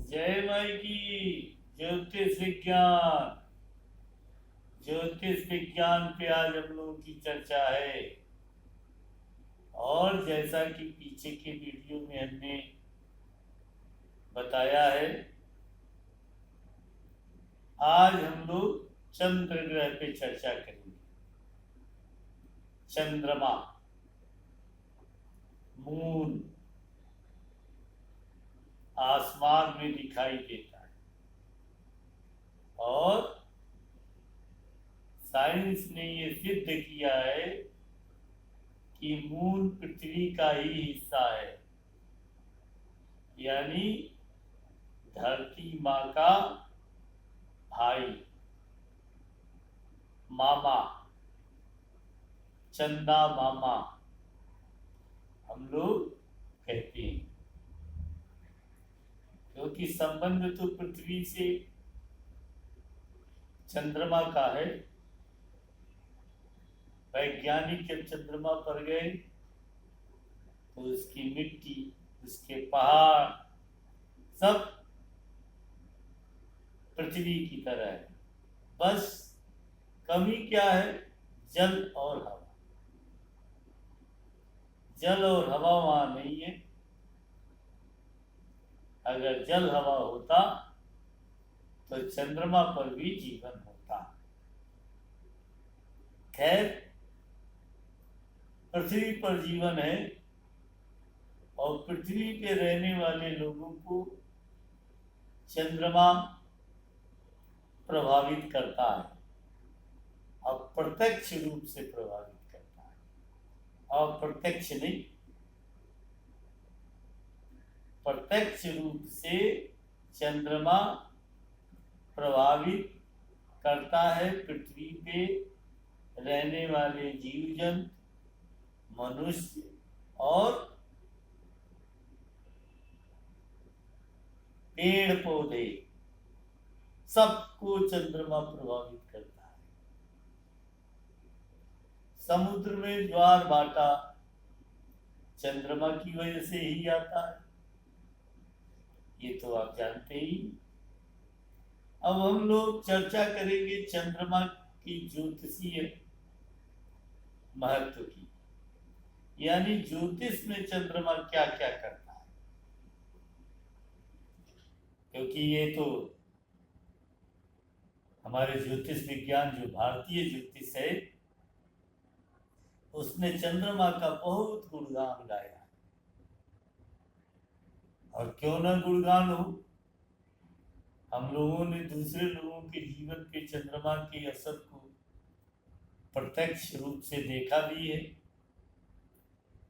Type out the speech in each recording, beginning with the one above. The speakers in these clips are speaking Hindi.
जय माई की। ज्योतिष विज्ञान, ज्योतिष विज्ञान पे आज हम लोगों की चर्चा है। और जैसा कि पीछे के वीडियो में हमने बताया है, आज हम लोग चंद्र ग्रह पे चर्चा करेंगे। चंद्रमा, मून आसमान में दिखाई देता है और साइंस ने ये सिद्ध किया है कि मून पृथ्वी का ही हिस्सा है, यानी धरती माँ का भाई, मामा, चंदा मामा हम लोग कहते हैं, क्योंकि संबंध तो पृथ्वी से चंद्रमा का है। वैज्ञानिक जब चंद्रमा पर गए तो उसकी मिट्टी, उसके पहाड़ सब पृथ्वी की तरह है, बस कमी क्या है? जल और हवा। जल और हवा वहां नहीं है। अगर जल हवा होता तो चंद्रमा पर भी जीवन होता। खैर, पृथ्वी पर जीवन है और पृथ्वी पे रहने वाले लोगों को चंद्रमा प्रभावित करता है, अप्रत्यक्ष रूप से प्रभावित करता है। अप्रत्यक्ष नहीं, प्रत्यक्ष रूप से चंद्रमा प्रभावित करता है पृथ्वी पे रहने वाले जीव जंतु, मनुष्य और पेड़ पौधे, सबको चंद्रमा प्रभावित करता है। समुद्र में ज्वार भाटा चंद्रमा की वजह से ही आता है, ये तो आप जानते ही। अब हम लोग चर्चा करेंगे चंद्रमा की ज्योतिषीय महत्व की, यानी ज्योतिष में चंद्रमा क्या क्या करता है। क्योंकि ये तो हमारे ज्योतिष विज्ञान, जो भारतीय ज्योतिष है, उसने चंद्रमा का बहुत गुणगान गाया। और क्यों ना गुणगान हो, हम लोगों ने दूसरे लोगों के जीवन पे चंद्रमा के असर को प्रत्यक्ष रूप से देखा भी है।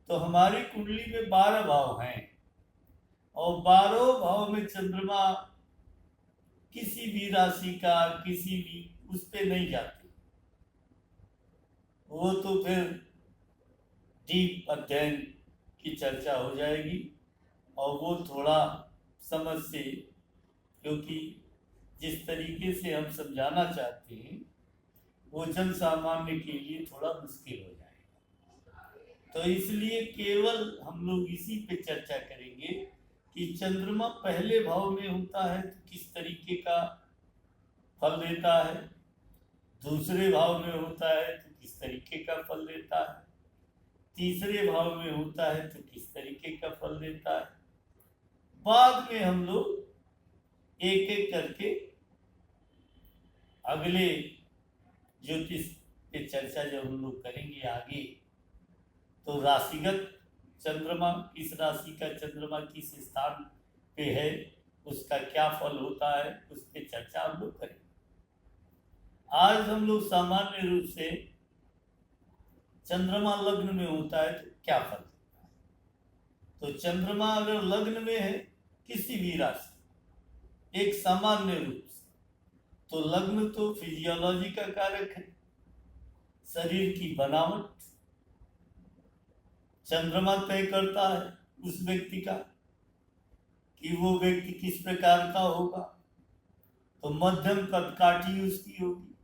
तो हमारी कुंडली में 12 भाव हैं और 12 भाव में चंद्रमा किसी भी राशि का, किसी भी उस पे नहीं जाते। वो तो फिर डीप अध्ययन की चर्चा हो जाएगी और वो थोड़ा समझ से, क्योंकि जिस तरीके से हम समझाना चाहते हैं वो जन सामान्य के लिए थोड़ा मुश्किल हो जाएगा। तो इसलिए केवल हम लोग इसी पे चर्चा करेंगे कि चंद्रमा पहले भाव में होता है तो किस तरीके का फल देता है, दूसरे भाव में होता है तो किस तरीके का फल देता है, तीसरे भाव में होता है तो किस तरीके का फल देता है। बाद में हम लोग एक एक करके अगले ज्योतिष पे चर्चा जब हम लोग करेंगे आगे, तो राशिगत चंद्रमा, किस राशि का चंद्रमा किस स्थान पे है, उसका क्या फल होता है, उस पे चर्चा हम लोग करेंगे। आज हम लोग सामान्य रूप से चंद्रमा लग्न में होता है तो क्या फल देता है। तो चंद्रमा अगर लग्न में है किसी भी राशि, एक सामान्य रूप से, तो लग्न तो फिजियोलॉजी का कारक है, शरीर की बनावट चंद्रमा तय करता है उस व्यक्ति का कि वो व्यक्ति किस प्रकार का होगा। तो मध्यम कदकाठी उसकी होगी,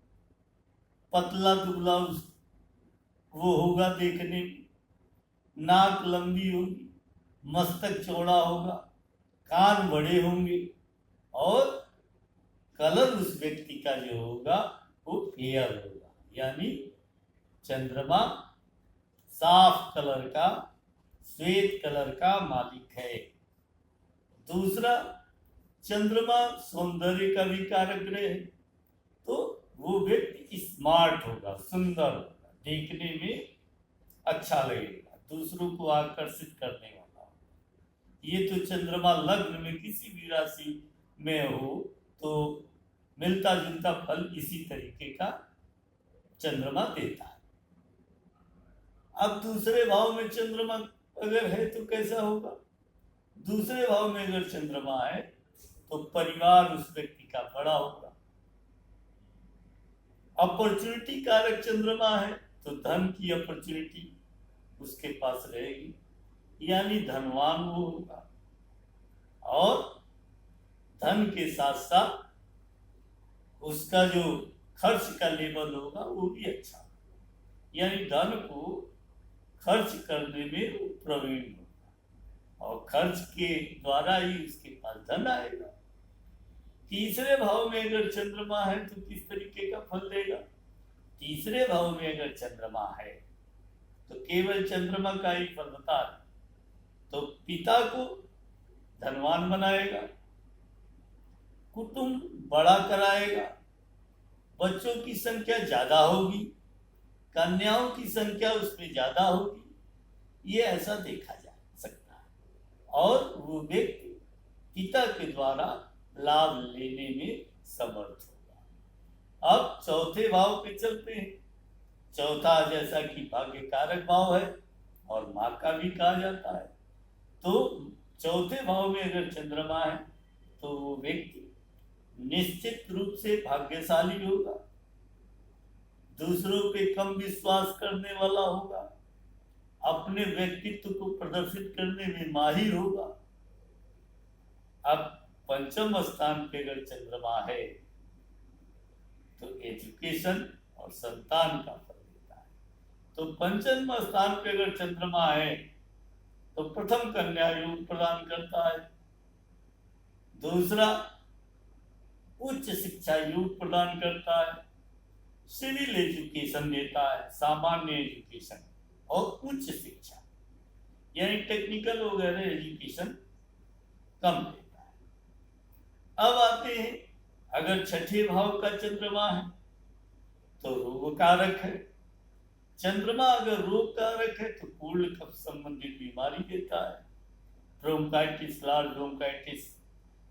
पतला दुबला वो होगा देखने में, नाक लंबी होगी, मस्तक चौड़ा होगा, कान बड़े होंगे, और कलर उस व्यक्ति का जो होगा वो फेयर होगा, यानी चंद्रमा साफ कलर का, श्वेत कलर का मालिक है। दूसरा, चंद्रमा सौंदर्य का भी कारक ग्रह है, तो वो व्यक्ति स्मार्ट होगा, सुंदर होगा, देखने में अच्छा लगेगा, दूसरों को आकर्षित करने वाला होगा। ये तो चंद्रमा लग्न में किसी भी राशि में हो तो मिलता जुलता फल इसी तरीके का चंद्रमा देता है। अब दूसरे भाव में चंद्रमा अगर है तो कैसा होगा? दूसरे भाव में अगर चंद्रमा है तो परिवार उस व्यक्ति का बड़ा होगा। अपॉर्चुनिटी कारक चंद्रमा है तो धन की अपॉर्चुनिटी उसके पास रहेगी, यानी धनवान वो होगा, और धन के साथ साथ उसका जो खर्च का लेवल होगा वो भी अच्छा होगा, यानी धन को खर्च करने में वो प्रवीण होगा और खर्च के द्वारा ही उसके पास धन आएगा। तीसरे भाव में अगर चंद्रमा है तो किस तरीके का फल देगा? तीसरे भाव में अगर चंद्रमा है तो केवल चंद्रमा का ही फल बता है, तो पिता को धनवान बनाएगा, कुटुंब बड़ा कराएगा, बच्चों की संख्या ज्यादा होगी, कन्याओं की संख्या उसमें ज्यादा होगी, ये ऐसा देखा जा सकता है, और वो व्यक्ति पिता के द्वारा लाभ लेने में समर्थ होगा। अब चौथे भाव पे चलते हैं। चौथा जैसा कि भाग्य कारक भाव है और माँ का भी कहा जाता है, तो चौथे भाव में अगर चंद्रमा है तो वो व्यक्ति निश्चित रूप से भाग्यशाली होगा, दूसरों पे कम विश्वास करने वाला होगा, अपने व्यक्तित्व को प्रदर्शित करने में माहिर होगा। अब पंचम स्थान पे अगर चंद्रमा है तो एजुकेशन और संतान का फल देता है। तो पंचम स्थान पे अगर चंद्रमा है तो प्रथम कन्या योग प्रदान करता है, दूसरा उच्च शिक्षा योग प्रदान करता है, सिविल एजुकेशन देता है, सामान्य एजुकेशन और उच्च शिक्षा यानी टेक्निकल वगैरह एजुकेशन कम देता है। अब आते हैं, अगर छठे भाव का चंद्रमा है तो रोग कारक है। चंद्रमा अगर रोग कारक है तो पूर्ण कफ संबंधित बीमारी देता है, ब्रोंकाइटिस, लार्ज ब्रोंकाइटिस,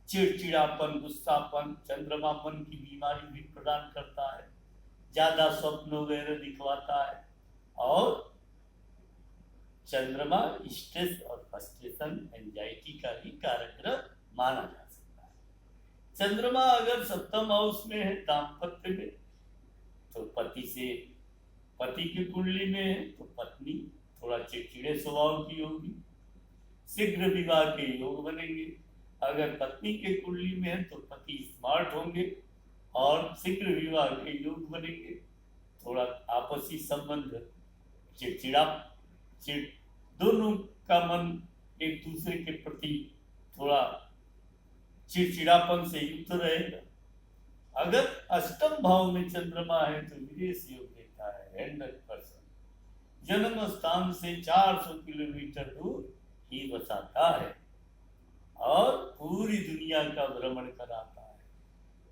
चिड़चिड़ापन, गुस्सापन। चंद्रमा मन की बीमारी भी प्रदान करता है, ज्यादा स्वप्न वगैरह दिखवाता है, और चंद्रमा स्ट्रेस और फ्रस्ट्रेशन, एंजाइटी का भी कारक ग्रह माना जा सकता है। चंद्रमा अगर सप्तम हाउस में है दाम्पत्य में तो पति की कुंडली में है तो पत्नी थोड़ा चिड़चिड़े स्वभाव की होगी, शीघ्र विवाह के योग बनेंगे। अगर पत्नी के कुंडली में है तो पति स्मार्ट होंगे और शीघ्र विवाह के योग बनेंगे। थोड़ा आपसी संबंध दोनों का मन एक दूसरे के प्रति थोड़ा चिड़चिड़ापन से युक्त रहेगा। अगर अष्टम भाव में चंद्रमा है तो विदेश योग देता है 100%। जन्म स्थान से 400 किलोमीटर दूर ही बसाता है और पूरी दुनिया का भ्रमण कराता है।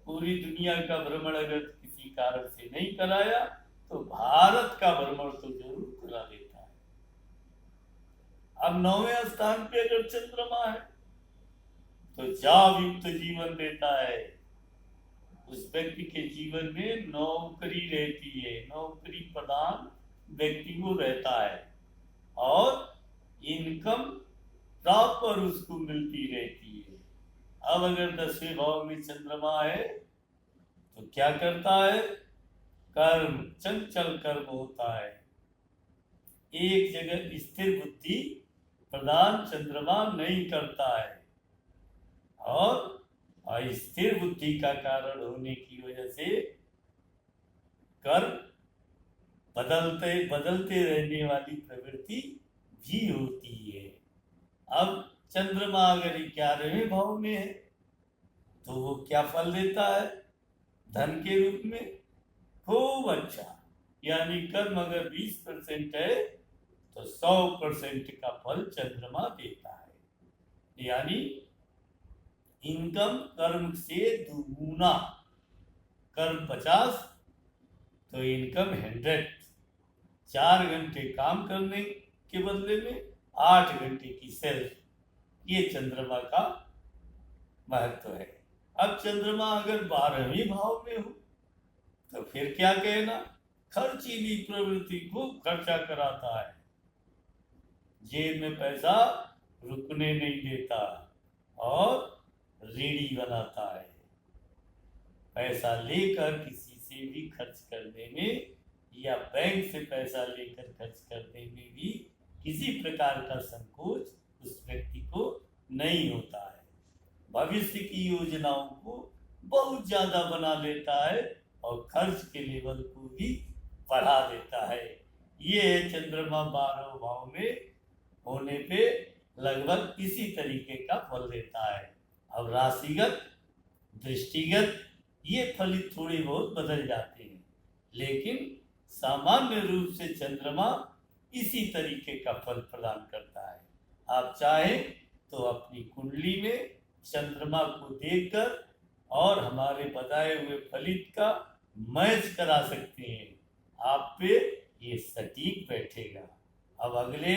पूरी दुनिया का भ्रमण अगर किसी कारण से नहीं कराया तो भारत का भ्रमण तो जरूर करा देता है। अब 9वें स्थान पे अगर चंद्रमा है तो जाव युक्त जीवन देता है। उस व्यक्ति के जीवन में नौकरी रहती है, नौकरी प्रदान व्यक्ति को रहता है और इनकम प्रॉपर उसको मिलती रहती है। अब अगर 10वें भाव में चंद्रमा है तो क्या करता है? कर्म, चंचल कर्म होता है, एक जगह स्थिर बुद्धि प्रदान चंद्रमा नहीं करता है, और अस्थिर बुद्धि का कारण होने की वजह से कर्म बदलते रहने वाली प्रवृत्ति भी होती है। अब चंद्रमा अगर 11वें भाव में है तो वो क्या फल देता है धन के रूप में? खूब अच्छा। यानी कर्म अगर 20% है तो 100% का फल चंद्रमा देता है। यानी इनकम कर्म से दुगुना। कर्म 50 तो इनकम 100। 4 घंटे काम करने के बदले में 8 घंटे की सेल्फ। ये चंद्रमा का महत्व है। अब चंद्रमा अगर 12वें भाव में हो तो फिर क्या कहना? खर्चीली प्रवृत्ति खूब खर्चा कराता है, जेब में पैसा रुकने नहीं देता और रीढ़ी बनाता है। पैसा लेकर किसी से भी खर्च करने में या बैंक से पैसा लेकर खर्च करने में भी किसी प्रकार का संकोच उस व्यक्ति को नहीं होता है। भविष्य की योजनाओं को बहुत ज्यादा बना लेता है और खर्च के लेवल को भी बढ़ा देता है। ये है चंद्रमा 12 भाव में होने पे लगभग इसी तरीके का फल देता है। अब राशिगत दृष्टिगत ये फलित थोड़े बहुत बदल जाते हैं, लेकिन सामान्य रूप से चंद्रमा इसी तरीके का फल प्रदान करता है। आप चाहें तो अपनी कुंडली में चंद्रमा को देखकर और हमारे बताए हुए फलित का मैच करा सकते हैं। आप पे ये सटीक बैठेगा। अब अगले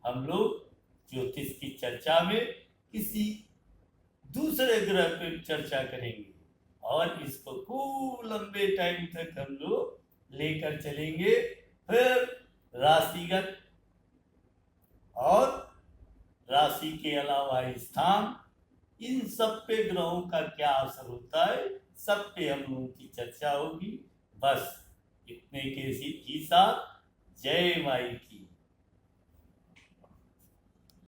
हम लोग ज्योतिष की चर्चा में किसी दूसरे ग्रह पर चर्चा करेंगे और इसको खूब लंबे टाइम तक हम लोग लेकर चलेंगे। फिर राशिगत और राशि के अलावा स्थान, इन सब पे ग्रहों का क्या असर होता है, सब पे हम लोगों की चर्चा होगी। बस इतने के ही साथ जय माई की।